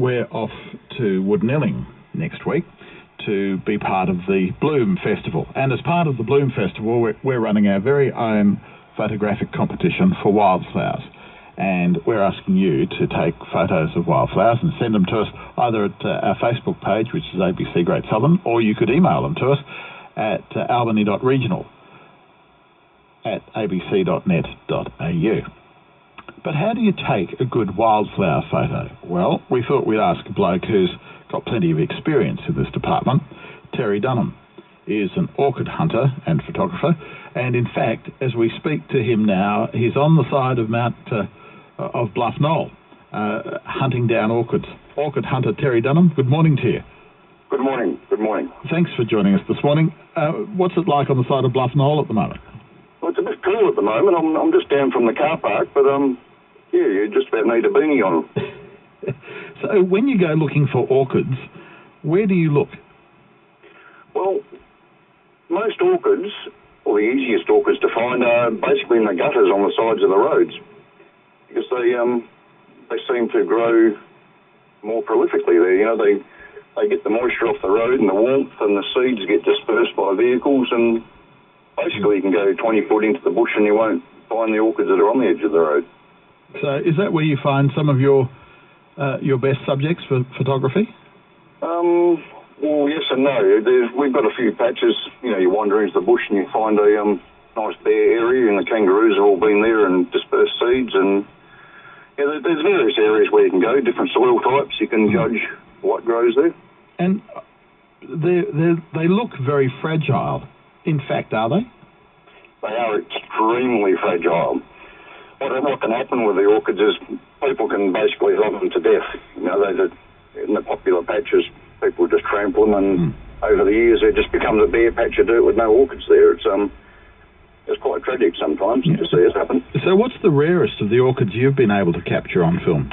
we're off to Woodnelling next week to be part of the Bloom Festival. And as part of the Bloom Festival, we're running our very own photographic competition for wildflowers. And we're asking you to take photos of wildflowers and send them to us either at our Facebook page, which is ABC Great Southern, or you could email them to us at albany.regional@abc.net.au. But how do you take a good wildflower photo? Well, we thought we'd ask a bloke who's got plenty of experience in this department. Terry Dunham is an orchid hunter and photographer, and in fact, as we speak to him now, he's on the side of of Bluff Knoll, hunting down orchids. Orchid hunter Terry Dunham, good morning to you. Good morning. Good morning. Thanks for joining us this morning. What's it like on the side of Bluff Knoll at the moment? Well, it's a bit cool at the moment. I'm just down from the car park, but yeah, you just about need a beanie on. So when you go looking for orchids, where do you look? Well, most orchids, or the easiest orchids to find, are basically in the gutters on the sides of the roads, because they seem to grow more prolifically there. You know, they get the moisture off the road and the warmth, and the seeds get dispersed by vehicles, and basically you can go 20 foot into the bush and you won't find the orchids that are on the edge of the road. So is that where you find some of your best subjects for photography? Well, yes and no. We've got a few patches. You know, you wander into the bush and you find a nice bare area, and the kangaroos have all been there and dispersed seeds. And yeah, there's various areas where you can go, different soil types. You can judge what grows there. And they look very fragile. In fact, are they? They are extremely fragile. What can happen with the orchids is people can basically love them to death. You know, in the popular patches, people just trample them, and over the years it just becomes a bare patch of dirt with no orchids there. It's quite tragic sometimes to see it happen. So what's the rarest of the orchids you've been able to capture on film?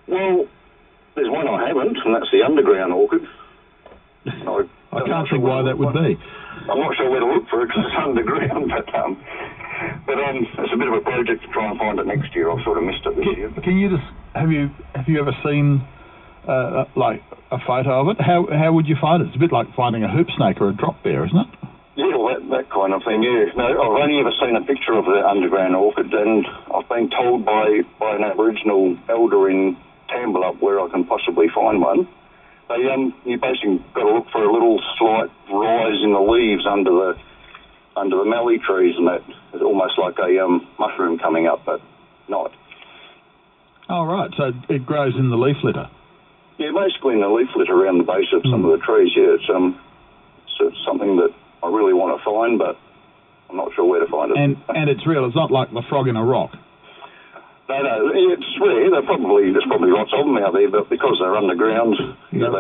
Well, there's one I haven't, and that's the underground orchid. I can't think why that would be. I'm not sure where to look for it because it's underground, but it's a bit of a project to try and find it next year. I've sort of missed it this year. Can you just have you ever seen like a photo of it? How would you find it? It's a bit like finding a hoop snake or a drop bear, isn't it? Yeah, well, that kind of thing. Yeah. No, I've only ever seen a picture of the underground orchid, and I've been told by an Aboriginal elder in Tambalup where I can possibly find one. You basically got to look for a little slight rise in the leaves under the mallee trees, and that is almost like a mushroom coming up, but not. Oh, right. So it grows in the leaf litter. Yeah, basically in the leaf litter around the base of some of the trees. Yeah, it's something that I really want to find, but I'm not sure where to find it. And it's real. It's not like the frog in a rock. No, it's rare. There's probably lots of them out there, but because they're underground, they're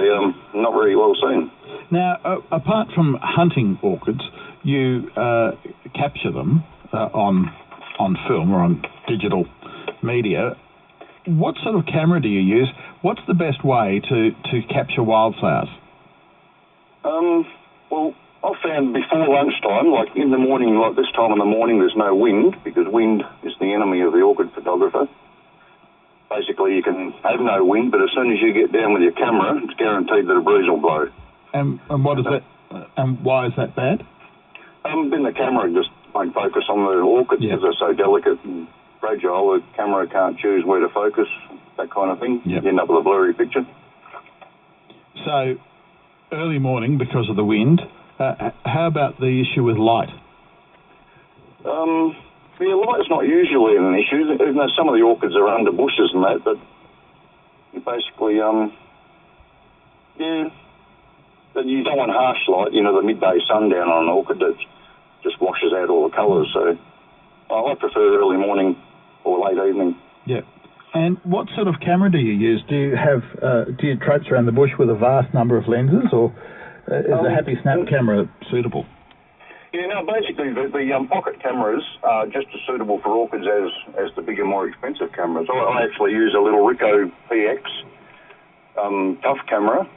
not very well seen. Now, apart from hunting orchids, you capture them on film or on digital media. What sort of camera do you use? What's the best way to capture wildflowers? Well, I found before lunchtime, like in the morning, like this time in the morning, there's no wind, because wind is the enemy of the orchid photographer. Basically, you can have no wind, but as soon as you get down with your camera, it's guaranteed that a breeze will blow. And what is that? And why is that bad? Then the camera just won't focus on the orchids because they're so delicate and fragile. The camera can't choose where to focus, that kind of thing. Yep. You end up with a blurry picture. So, early morning because of the wind. How about the issue with light? Yeah, light's not usually an issue. Even though some of the orchids are under bushes and that, but you basically, but you don't want harsh light, you know, the midday sundown on an orchid that just washes out all the colours. So I prefer early morning or late evening. Yeah. And what sort of camera do you use? Do you traipse around the bush with a vast number of lenses, or is a happy snap camera suitable? Yeah, no, basically the pocket cameras are just as suitable for orchids as the bigger, more expensive cameras. I actually use a little Ricoh PX tough camera.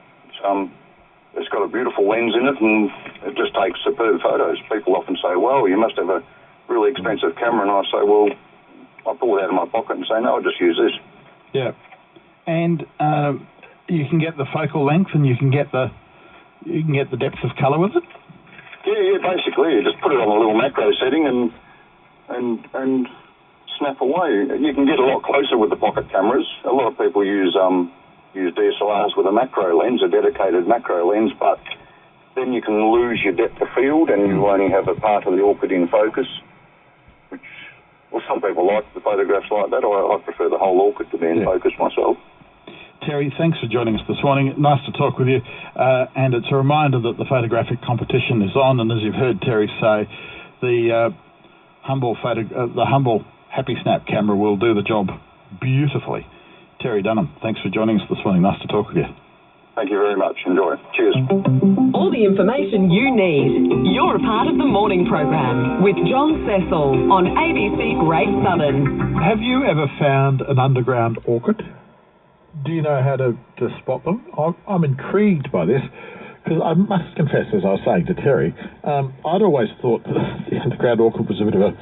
It's got a beautiful lens in it, and it just takes superb photos. People often say, well, you must have a really expensive camera, and I say, well, I pull it out of my pocket and say, no, I'll just use this. Yeah. And you can get the focal length, and you can get the depth of colour with it. Yeah, basically, you just put it on a little macro setting and snap away. You can get a lot closer with the pocket cameras. A lot of people use DSLRs with a macro lens, a dedicated macro lens, but then you can lose your depth of field and you only have a part of the orchid in focus, which, well, some people like the photographs like that. I prefer the whole orchid to be in focus myself. Terry, thanks for joining us this morning. Nice to talk with you. And it's a reminder that the photographic competition is on, and as you've heard Terry say, the humble Happy Snap camera will do the job beautifully. Terry Dunham, thanks for joining us this morning. Nice to talk with you. Thank you very much. Enjoy. Cheers. All the information you need. You're a part of the morning program with John Cecil on ABC Great Southern. Have you ever found an underground orchid? Do you know how to spot them? I'm intrigued by this, because I must confess, as I was saying to Terry, I'd always thought that the underground orchid was a bit of a